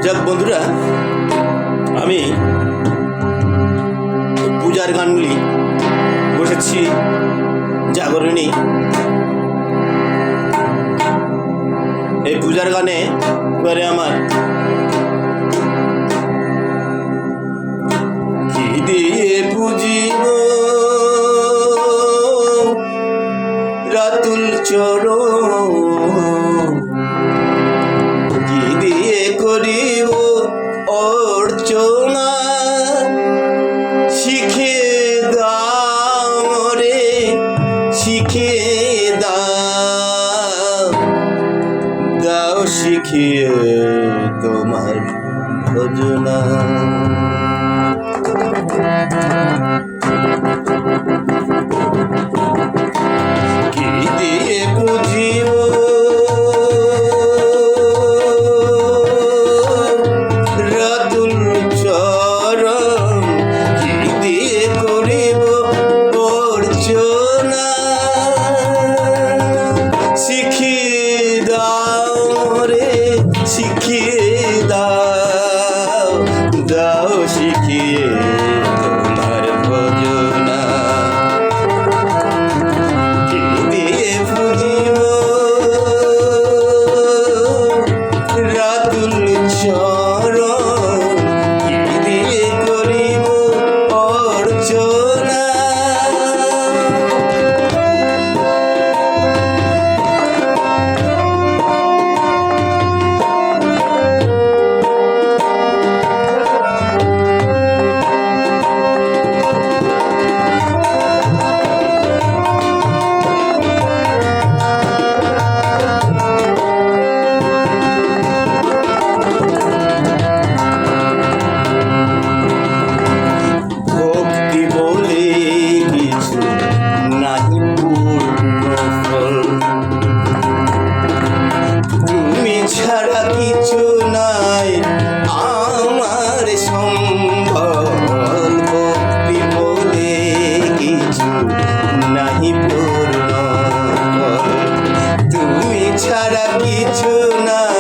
যাক বন্ধুরা, আমি পূজার গানগুলি বসেছি জাগরণী। এই পূজার গানে এবারে আমার কি দিয়ে পুজিব রাতুল চরণ, কি দিয়ে করিব অর্চনা, শিখে দাও রে শিখে দাও, দাও শিখিয়ে তোমার ভজনা। কি দিয়ে বুঝিব রাতুল চরণ, কি দিয়ে করিব অর্চনা, শিখিয়ে দাও রে শিখিয়ে দাও, দাও শিখিয়ে তোমার ভজনা। কি দিয়ে বুঝিব রাতুল চরণ, কি দিয়ে করিব অর্চনা। ভক্তি বলে কিছু নাহি পূর্ণ ফল, তুমি ছাড়া কিছু নাই আমার সম্বল। ভক্তি বলে কিছু নাহি পূর্ণ ফল, তুমি ছাড়া কিছু নাই